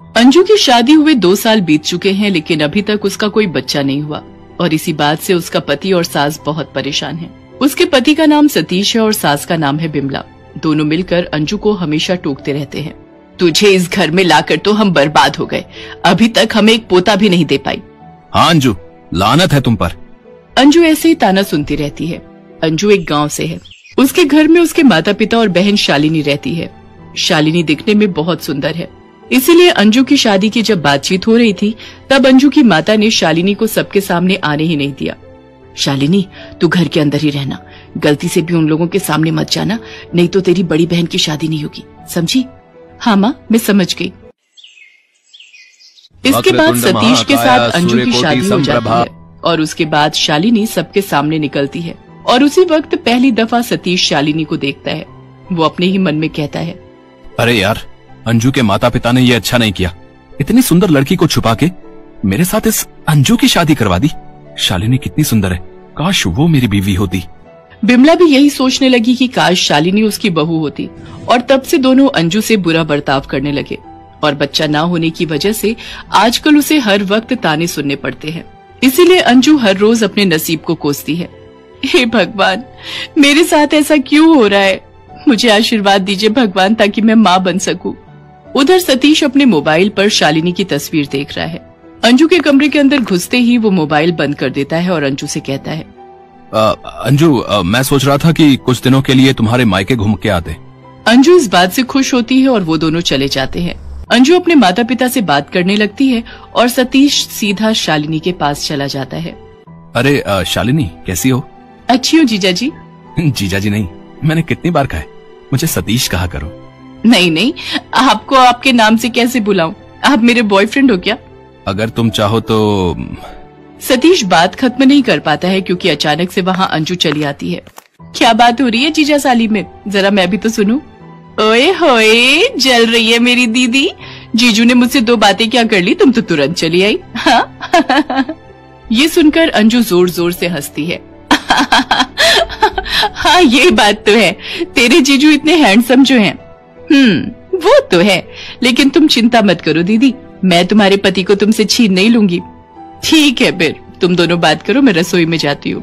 अंजू की शादी हुए 2 साल बीत चुके हैं, लेकिन अभी तक उसका कोई बच्चा नहीं हुआ और इसी बात से उसका पति और सास बहुत परेशान हैं। उसके पति का नाम सतीश है और सास का नाम है बिमला। दोनों मिलकर अंजू को हमेशा टोकते रहते हैं। तुझे इस घर में लाकर तो हम बर्बाद हो गए, अभी तक हमें एक पोता भी नहीं दे पाई। हाँ अंजू, लानत है तुम पर। अंजू ऐसे ही ताना सुनती रहती है। अंजू एक गांव से है। उसके घर में उसके माता पिता और बहन शालिनी रहती है। शालिनी दिखने में बहुत सुंदर है, इसीलिए अंजू की शादी की जब बातचीत हो रही थी तब अंजू की माता ने शालिनी को सबके सामने आने ही नहीं दिया। शालिनी, तू घर के अंदर ही रहना, गलती से भी उन लोगों के सामने मत जाना, नहीं तो तेरी बड़ी बहन की शादी नहीं होगी, समझी? हाँ माँ, मैं समझ गई। इसके बाद सतीश के साथ अंजू की शादी हो जाती है और उसके बाद शालिनी सबके सामने निकलती है और उसी वक्त पहली दफा सतीश शालिनी को देखता है। वो अपने ही मन में कहता है, अरे यार, अंजू के माता पिता ने ये अच्छा नहीं किया, इतनी सुंदर लड़की को छुपा के मेरे साथ इस अंजू की शादी करवा दी। शालिनी कितनी सुंदर है, काश वो मेरी बीवी होती। बिमला भी यही सोचने लगी कि काश शालिनी उसकी बहू होती और तब से दोनों अंजू से बुरा बर्ताव करने लगे और बच्चा ना होने की वजह से आजकल उसे हर वक्त ताने सुनने पड़ते हैं। इसीलिए अंजू हर रोज अपने नसीब को कोसती है। हे भगवान, मेरे साथ ऐसा क्यों हो रहा है? मुझे आशीर्वाद दीजिए भगवान, ताकि मैं माँ बन सकूं। उधर सतीश अपने मोबाइल पर शालिनी की तस्वीर देख रहा है। अंजू के कमरे के अंदर घुसते ही वो मोबाइल बंद कर देता है और अंजू से कहता है, अंजू, मैं सोच रहा था कि कुछ दिनों के लिए तुम्हारे मायके घूम के आते। अंजू इस बात से खुश होती है और वो दोनों चले जाते हैं। अंजू अपने माता पिता से बात करने लगती है और सतीश सीधा शालिनी के पास चला जाता है। अरे शालिनी, कैसी हो? अच्छी हूँ जीजा जी। जीजा जी नहीं, मैंने कितनी बार कहा है, मुझे सतीश कहा करो। नहीं नहीं, आपको आपके नाम से कैसे बुलाऊं? आप मेरे बॉयफ्रेंड हो क्या? अगर तुम चाहो तो। सतीश बात खत्म नहीं कर पाता है क्योंकि अचानक से वहाँ अंजू चली आती है। क्या बात हो रही है जीजा साली में, जरा मैं भी तो सुनूं। ओए होए, जल रही है मेरी दीदी। जीजू ने मुझसे 2 बातें क्या कर ली, तुम तो तुरंत चली आई। हाँ? ये सुनकर अंजू जोर जोर से हंसती है। हाँ, ये बात तो है, तेरे जीजू इतने हैंडसम जो हैं। वो तो है, लेकिन तुम चिंता मत करो दीदी, मैं तुम्हारे पति को तुमसे छीन नहीं लूंगी। ठीक है, फिर तुम दोनों बात करो, मैं रसोई में जाती हूँ।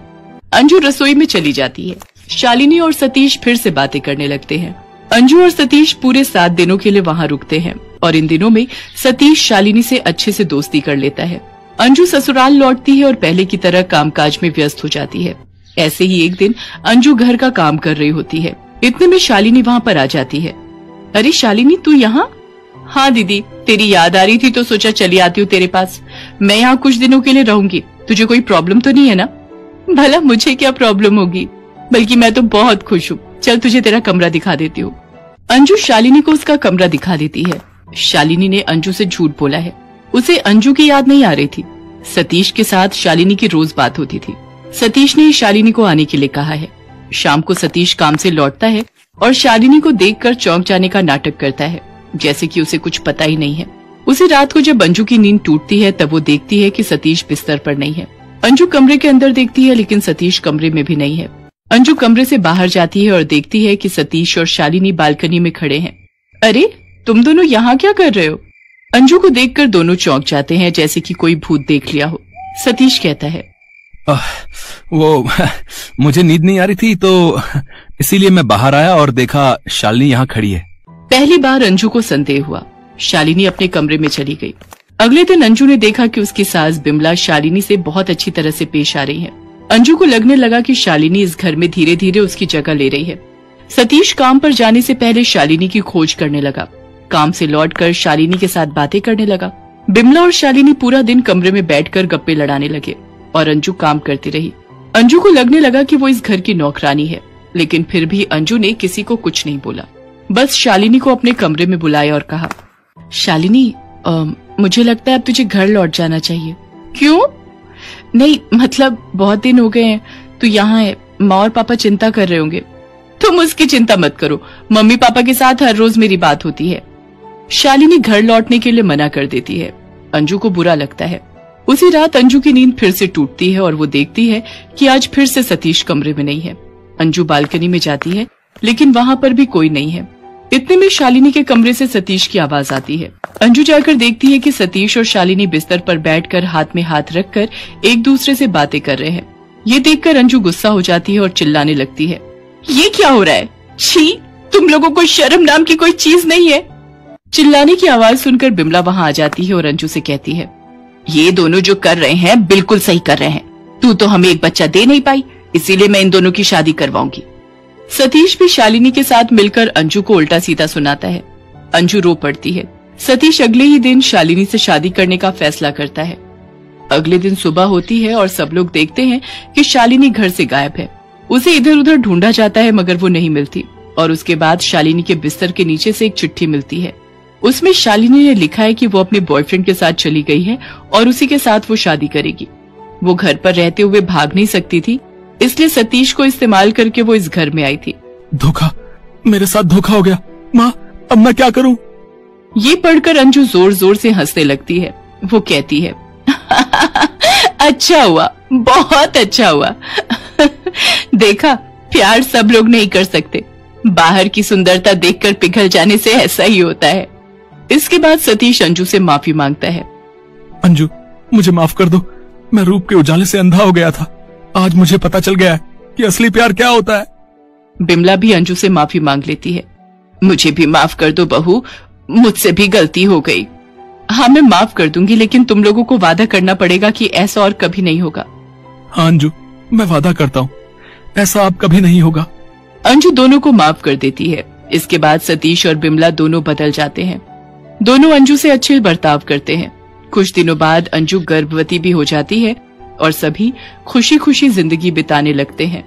अंजू रसोई में चली जाती है। शालिनी और सतीश फिर से बातें करने लगते हैं। अंजू और सतीश पूरे 7 दिनों के लिए वहाँ रुकते हैं और इन दिनों में सतीश शालिनी से अच्छे से दोस्ती कर लेता है। अंजू ससुराल लौटती है और पहले की तरह कामकाज में व्यस्त हो जाती है। ऐसे ही एक दिन अंजू घर का काम कर रही होती है, इतने में शालिनी वहाँ पर आ जाती है। अरे शालिनी, तू यहाँ? हाँ दीदी, तेरी याद आ रही थी तो सोचा चली आती हूँ तेरे पास। मैं यहाँ कुछ दिनों के लिए रहूंगी, तुझे कोई प्रॉब्लम तो नहीं है ना? भला मुझे क्या प्रॉब्लम होगी, बल्कि मैं तो बहुत खुश हूँ। चल तुझे तेरा कमरा दिखा देती हूँ। अंजू शालिनी को उसका कमरा दिखा देती है। शालिनी ने अंजू से झूठ बोला है, उसे अंजू की याद नहीं आ रही थी। सतीश के साथ शालिनी की रोज बात होती थी। सतीश ने शालिनी को आने के लिए कहा है। शाम को सतीश काम से लौटता है और शालिनी को देखकर चौंक जाने का नाटक करता है, जैसे कि उसे कुछ पता ही नहीं है। उसी रात को जब अंजू की नींद टूटती है तब वो देखती है कि सतीश बिस्तर पर नहीं है। अंजू कमरे के अंदर देखती है लेकिन सतीश कमरे में भी नहीं है। अंजू कमरे से बाहर जाती है और देखती है कि सतीश और शालिनी बालकनी में खड़े हैं। अरे, तुम दोनों यहाँ क्या कर रहे हो? अंजू को देखकर दोनों चौंक जाते हैं, जैसे कि कोई भूत देख लिया हो। सतीश कहता है, वो मुझे नींद नहीं आ रही थी तो इसीलिए मैं बाहर आया और देखा शालिनी यहाँ खड़ी है। पहली बार अंजू को संदेह हुआ। शालिनी अपने कमरे में चली गई। अगले दिन अंजू ने देखा कि उसकी सास बिमला शालिनी से बहुत अच्छी तरह से पेश आ रही है। अंजू को लगने लगा कि शालिनी इस घर में धीरे धीरे उसकी जगह ले रही है। सतीश काम पर जाने से पहले शालिनी की खोज करने लगा। काम से लौटकर शालिनी के साथ बातें करने लगा। बिमला और शालिनी पूरा दिन कमरे में बैठकर गप्पे लड़ाने लगे और अंजू काम करती रही। अंजू को लगने लगा कि वो इस घर की नौकरानी है, लेकिन फिर भी अंजू ने किसी को कुछ नहीं बोला। बस शालिनी को अपने कमरे में बुलाया और कहा, शालिनी, मुझे लगता है अब तुझे घर लौट जाना चाहिए। क्यों? नहीं, मतलब बहुत दिन हो गए हैं तू यहाँ है, माँ और पापा चिंता कर रहे होंगे। तुम उसकी चिंता मत करो, मम्मी पापा के साथ हर रोज मेरी बात होती है। शालिनी घर लौटने के लिए मना कर देती है। अंजू को बुरा लगता है। उसी रात अंजू की नींद फिर से टूटती है और वो देखती है कि आज फिर से सतीश कमरे में नहीं है। अंजू बालकनी में जाती है लेकिन वहाँ पर भी कोई नहीं है। इतने में शालिनी के कमरे से सतीश की आवाज आती है। अंजू जाकर देखती है कि सतीश और शालिनी बिस्तर पर बैठकर हाथ में हाथ रखकर एक दूसरे से बातें कर रहे हैं। ये देखकर अंजू गुस्सा हो जाती है और चिल्लाने लगती है, ये क्या हो रहा है? छी, तुम लोगों को शर्म नाम की कोई चीज नहीं है। चिल्लाने की आवाज सुनकर बिमला वहां आ जाती है और अंजू से कहती है, ये दोनों जो कर रहे हैं बिल्कुल सही कर रहे हैं। तू तो हमें एक बच्चा दे नहीं पाई, इसीलिए मैं इन दोनों की शादी करवाऊंगी। सतीश भी शालिनी के साथ मिलकर अंजू को उल्टा सीधा सुनाता है। अंजू रो पड़ती है। सतीश अगले ही दिन शालिनी से शादी करने का फैसला करता है। अगले दिन सुबह होती है और सब लोग देखते हैं कि शालिनी घर से गायब है। उसे इधर उधर ढूंढा जाता है मगर वो नहीं मिलती और उसके बाद शालिनी के बिस्तर के नीचे से एक चिट्ठी मिलती है। उसमें शालिनी ने लिखा है कि वो अपने बॉयफ्रेंड के साथ चली गई है और उसी के साथ वो शादी करेगी। वो घर पर रहते हुए भाग नहीं सकती थी, इसलिए सतीश को इस्तेमाल करके वो इस घर में आई थी। धोखा, मेरे साथ धोखा हो गया। माँ, अब मैं क्या करूं? ये पढ़कर अंजू जोर जोर से हंसने लगती है। वो कहती है, अच्छा हुआ, बहुत अच्छा हुआ। देखा, प्यार सब लोग नहीं कर सकते। बाहर की सुंदरता देखकर पिघल जाने से ऐसा ही होता है। इसके बाद सतीश अंजू से माफी मांगता है। अंजू, मुझे माफ कर दो। मैं रूप के उजाले से अंधा हो गया था। आज मुझे पता चल गया है कि असली प्यार क्या होता है। बिमला भी अंजू से माफी मांग लेती है। मुझे भी माफ कर दो बहू, मुझसे भी गलती हो गई। हाँ, मैं माफ कर दूंगी, लेकिन तुम लोगों को वादा करना पड़ेगा कि ऐसा और कभी नहीं होगा। हाँ अंजू, मैं वादा करता हूँ, ऐसा अब कभी नहीं होगा। अंजू दोनों को माफ कर देती है। इसके बाद सतीश और बिमला दोनों बदल जाते हैं। दोनों अंजू से अच्छे बर्ताव करते हैं। कुछ दिनों बाद अंजू गर्भवती भी हो जाती है और सभी खुशी खुशी जिंदगी बिताने लगते हैं।